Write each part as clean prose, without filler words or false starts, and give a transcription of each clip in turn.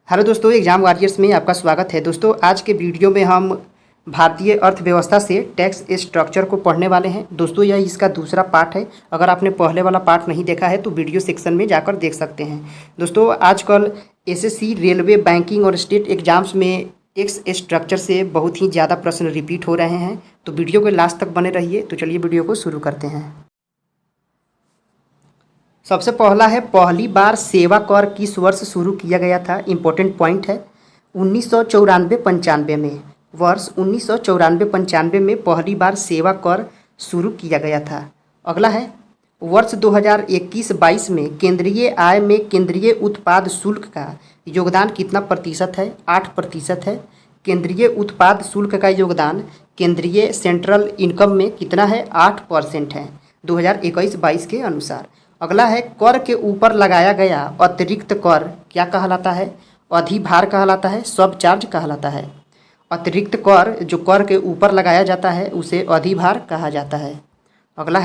Hello दोस्तों, exam warriors में आपका स्वागत है। दोस्तों, आज के वीडियो में हम भारतीय अर्थव्यवस्था से टैक्स स्ट्रक्चर को पढ़ने वाले हैं। दोस्तों, यह इसका दूसरा पार्ट है। अगर आपने पहले वाला पार्ट नहीं देखा है तो वीडियो सेक्शन में जाकर देख सकते हैं। दोस्तों, आजकल एसएससी, रेलवे, बैंकिंग और स्टेट एग्जाम्स में टैक्स स्ट्रक्चर से बहुत ही ज़्यादा प्रश्न रिपीट हो रहे हैं, तो वीडियो के लास्ट तक बने रहिए। तो चलिए वीडियो को शुरू करते हैं। सबसे पहला है, पहली बार सेवा कर किस वर्ष शुरू किया गया था। इम्पोर्टेंट पॉइंट है 1994-95 में। वर्ष 1994-95 में पहली बार सेवा कर शुरू किया गया था। अगला है, वर्ष 2021-22 में केंद्रीय आय में केंद्रीय उत्पाद शुल्क का योगदान कितना प्रतिशत है। 8% है। केंद्रीय उत्पाद शुल्क का योगदान केंद्रीय सेंट्रल इनकम में कितना है। 8% है 2021-22 के अनुसार। अगला है, कर के ऊपर लगाया गया अतिरिक्त कर क्या कहलाता है। अधिभार कहलाता है, सब चार्ज कहलाता है। अतिरिक्त कर जो कर के ऊपर लगाया जाता है उसे अधिभार कहा जाता है। अगला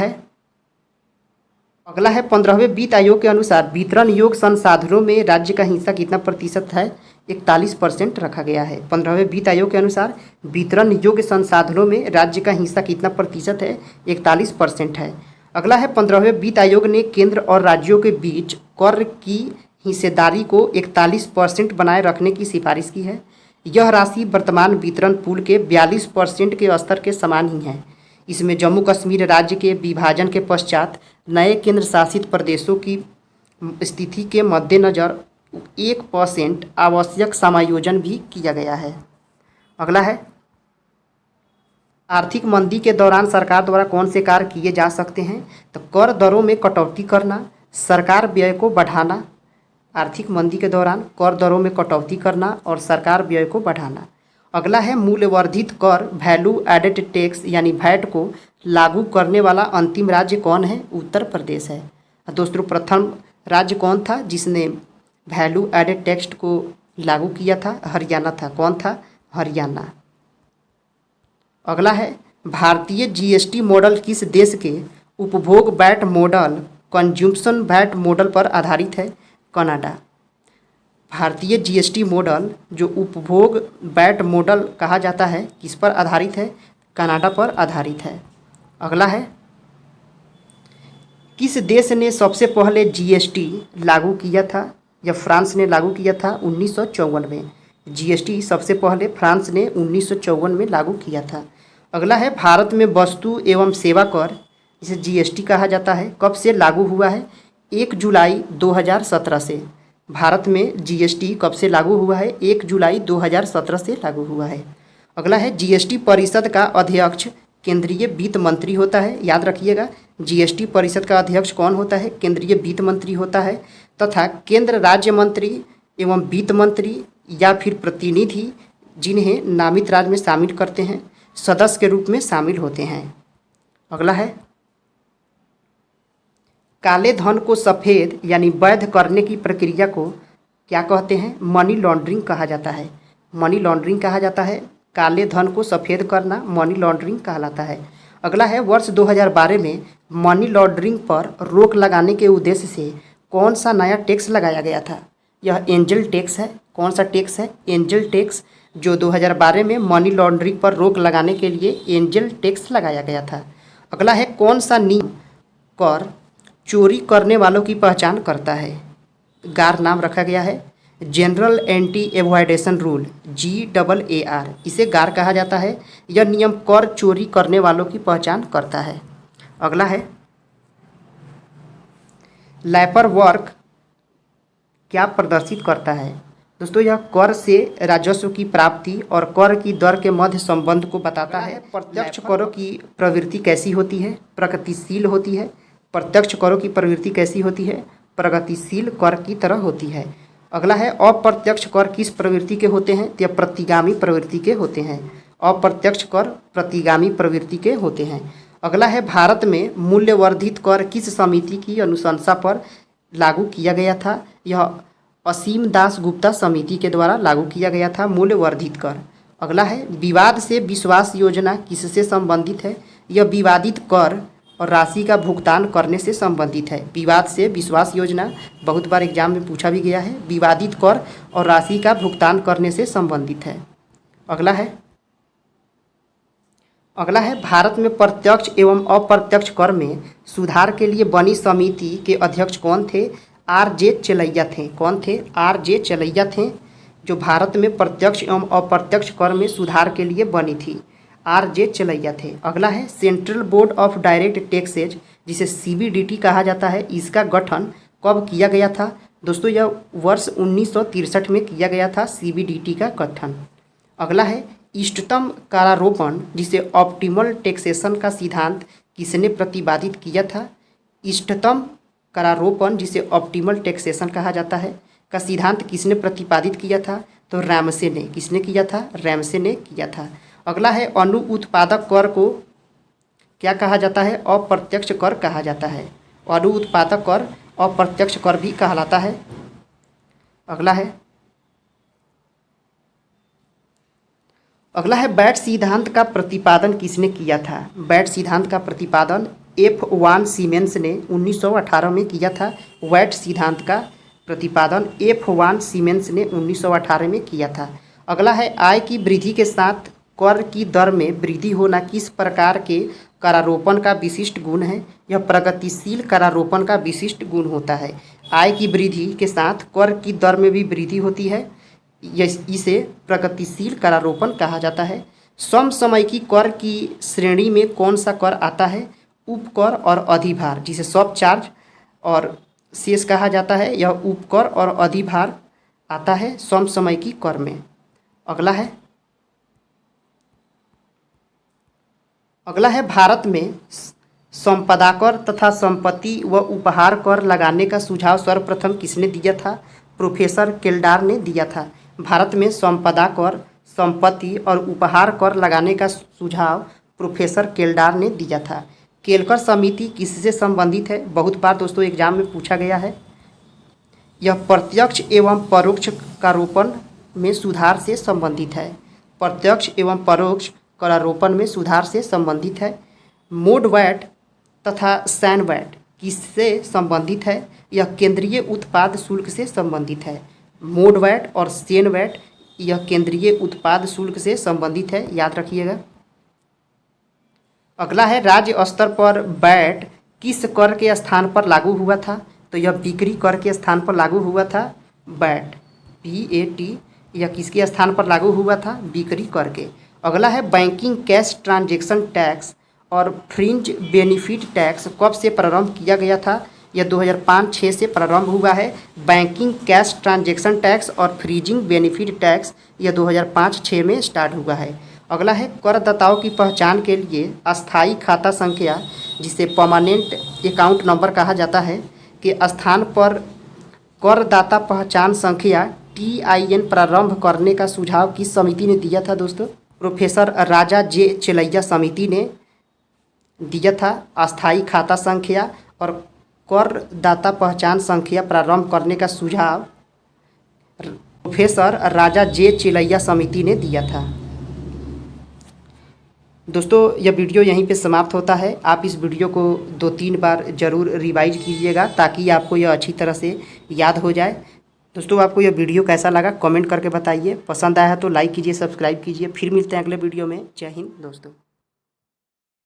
है 15वें वित्त आयोग के अनुसार वितरण योग्य संसाधनों में राज्य का हिस्सा कितना प्रतिशत है। 41% रखा गया है। 15वें वित्त आयोग के अनुसार वितरण योग्य संसाधनों में राज्य का हिस्सा कितना प्रतिशत है। 41% है। अगला है, 15वें वित्त आयोग ने केंद्र और राज्यों के बीच कर की हिस्सेदारी को 41% बनाए रखने की सिफारिश की है। यह राशि वर्तमान वितरण पूल के 42% के स्तर के समान ही है। इसमें जम्मू कश्मीर राज्य के विभाजन के पश्चात नए केंद्र शासित प्रदेशों की स्थिति के मद्देनज़र 1% आवश्यक समायोजन भी किया गया है। अगला है, आर्थिक मंदी के दौरान सरकार द्वारा कौन से कार्य किए जा सकते हैं। तो कर दरों में कटौती करना, सरकार व्यय को बढ़ाना। आर्थिक मंदी के दौरान कर दरों में कटौती करना और सरकार व्यय को बढ़ाना। अगला है, मूल्यवर्धित कर वैल्यू एडेड टैक्स यानी वैट को लागू करने वाला अंतिम राज्य कौन है। उत्तर प्रदेश है। दोस्तों, प्रथम राज्य कौन था जिसने वैल्यू एडेड टैक्स को लागू किया था। हरियाणा था। कौन था। हरियाणा। अगला है, भारतीय जीएसटी मॉडल किस देश के उपभोग वैट मॉडल कंज्यूम्पशन वैट मॉडल पर आधारित है। कनाडा। भारतीय जीएसटी मॉडल जो उपभोग वैट मॉडल कहा जाता है किस पर आधारित है। कनाडा पर आधारित है। अगला है, किस देश ने सबसे पहले जीएसटी लागू किया था। या फ्रांस ने लागू किया था 1954 में। जीएसटी सबसे पहले फ्रांस ने 1954 में लागू किया था। अगला है, भारत में वस्तु एवं सेवा कर जिसे जीएसटी कहा जाता है कब से लागू हुआ है। 1 जुलाई 2017 से। भारत में जीएसटी कब से लागू हुआ है। 1 जुलाई 2017 से लागू हुआ है। अगला है, जीएसटी परिषद का अध्यक्ष केंद्रीय वित्त मंत्री होता है। याद रखिएगा, जीएसटी परिषद का अध्यक्ष कौन होता है। केंद्रीय वित्त मंत्री होता है तथा केंद्र राज्य मंत्री एवं वित्त मंत्री या फिर प्रतिनिधि जिन्हें नामित राज्य में शामिल करते हैं सदस्य के रूप में शामिल होते हैं। अगला है, काले धन को सफ़ेद यानी वैध करने की प्रक्रिया को क्या कहते हैं। मनी लॉन्ड्रिंग कहा जाता है। मनी लॉन्ड्रिंग कहा जाता है। काले धन को सफ़ेद करना मनी लॉन्ड्रिंग कहलाता है। अगला है, वर्ष 2012 में मनी लॉन्ड्रिंग पर रोक लगाने के उद्देश्य से कौन सा नया टैक्स लगाया गया था। यह एंजल टैक्स है। कौन सा टैक्स है। एंजल टैक्स जो 2012 में मनी लॉन्ड्रिंग पर रोक लगाने के लिए एंजल टैक्स लगाया गया था। अगला है, कौन सा नियम कर चोरी करने वालों की पहचान करता है। गार नाम रखा गया है। जनरल एंटी एवॉइडेशन रूल GAAR इसे गार कहा जाता है। यह नियम कर चोरी करने वालों की पहचान करता है। अगला है, लैपर वर्क क्या प्रदर्शित करता है। दोस्तों, यह कर से राजस्व की प्राप्ति और कर की दर के मध्य संबंध को बताता है। प्रत्यक्ष करों की प्रवृत्ति कैसी होती है। प्रगतिशील होती है। प्रत्यक्ष करों की प्रवृत्ति कैसी होती है। प्रगतिशील कर की तरह होती है। अगला है, अप्रत्यक्ष कर किस प्रवृत्ति के होते हैं। यह प्रतिगामी प्रवृत्ति के होते हैं। अप्रत्यक्ष कर प्रतिगामी प्रवृत्ति के होते हैं। अगला है, भारत में मूल्यवर्धित कर किस समिति की अनुशंसा पर लागू किया गया था। यह असीम दास गुप्ता समिति के द्वारा लागू किया गया था मूल्यवर्धित कर। अगला है, विवाद से विश्वास योजना किससे संबंधित है। यह विवादित कर और राशि का भुगतान करने से संबंधित है। विवाद से विश्वास योजना बहुत बार एग्जाम में पूछा भी गया है। विवादित कर और राशि का भुगतान करने से संबंधित है। अगला है भारत में प्रत्यक्ष एवं अप्रत्यक्ष कर में सुधार के लिए बनी समिति के अध्यक्ष कौन थे? आर.जे. चलैया थे। कौन थे? आर.जे. चलैया थे, जो भारत में प्रत्यक्ष एवं अप्रत्यक्ष कर में सुधार के लिए बनी थी। आर.जे. चलैया थे। अगला है central board of direct taxes, जिसे CBDT कहा जाता है, इसका गठन कब किया गया था? दोस्तों यह वर्ष 1963 में किया गया था CBDT का गठन। अगला है इष्टतम करारोपण, जिसे ऑप्टिमल टैक्सेशन का सिद्धांत किसने प्रतिपादित किया था? इष्टतम करारोपण, जिसे ऑप्टिमल टैक्सेशन कहा जाता है, का सिद्धांत किसने प्रतिपादित किया था? तो रैमसे ने। किसने किया था? रैमसे ने किया था। अगला है अनु उत्पादक कर को क्या कहा जाता है? अप्रत्यक्ष कर कहा जाता है। अनु उत्पादक कर अप्रत्यक्ष कर भी कहलाता है। अगला है वैट सिद्धांत का प्रतिपादन किसने किया था? वैट सिद्धांत का प्रतिपादन F.1 सीमेंस ने 1918 में किया था। वैट सिद्धांत का प्रतिपादन F.1 सीमेंस ने 1918 में किया था। अगला है आय की वृद्धि के साथ कर की दर में वृद्धि होना किस प्रकार के करारोपण का विशिष्ट गुण है? यह प्रगतिशील करारोपण का विशिष्ट गुण होता है। आय की वृद्धि के साथ कर की दर में भी वृद्धि होती है, इसे प्रगतिशील करारोपण कहा जाता है। समसामयिकी कर की श्रेणी में कौन सा कर आता है? उपकर और अधिभार, जिसे सब चार्ज और शेष कहा जाता है, यह उपकर और अधिभार आता है समसामयिकी कर में। अगला है भारत में संपदा कर तथा संपत्ति व उपहार कर लगाने का सुझाव सर्वप्रथम किसने दिया था? प्रोफेसर केल्डार ने दिया था। भारत में संपदा कर, संपत्ति और उपहार कर लगाने का सुझाव प्रोफेसर केल्डार ने दिया था। केलकर समिति किससे संबंधित है? बहुत बार दोस्तों एग्जाम में पूछा गया है। यह प्रत्यक्ष एवं परोक्ष करारोपण में सुधार से संबंधित है। प्रत्यक्ष एवं परोक्ष करारोपण में सुधार से संबंधित है। मोड वैट तथा सैन वैट किससे संबंधित है? यह केंद्रीय उत्पाद शुल्क से संबंधित है। मोड वैट और सैन वैट यह केंद्रीय उत्पाद शुल्क से संबंधित है, याद रखिएगा। अगला है राज्य स्तर पर वैट किस कर के स्थान पर लागू हुआ था? तो यह बिक्री कर के स्थान पर लागू हुआ था। वैट VAT यह किसके स्थान पर लागू हुआ था? बिक्री कर के। अगला है बैंकिंग कैश ट्रांजैक्शन टैक्स और फ्रिंज बेनिफिट टैक्स कब से प्रारंभ किया गया था? यह 2005-06 से प्रारंभ हुआ है। बैंकिंग कैश ट्रांजैक्शन टैक्स और फ्रीजिंग बेनिफिट टैक्स यह 2005-06 में स्टार्ट हुआ है। अगला है करदाताओं की पहचान के लिए अस्थायी खाता संख्या, जिसे परमानेंट अकाउंट नंबर कहा जाता है, के स्थान पर करदाता पहचान संख्या TIN प्रारंभ करने का सुझाव किस समिति ने दिया था दोस्तों? प्रोफेसर राजा J. चलैया समिति ने दिया था। अस्थायी खाता संख्या और करदाता पहचान संख्या प्रारंभ करने का सुझाव प्रोफेसर राजा J. चलैया समिति ने दिया था। दोस्तों यह वीडियो यहीं पे समाप्त होता है। आप इस वीडियो को 2-3 बार ज़रूर रिवाइज कीजिएगा ताकि आपको यह अच्छी तरह से याद हो जाए। दोस्तों आपको यह वीडियो कैसा लगा कमेंट करके बताइए। पसंद आया है तो लाइक कीजिए, सब्सक्राइब कीजिए। फिर मिलते हैं अगले वीडियो में। जय हिंद दोस्तों।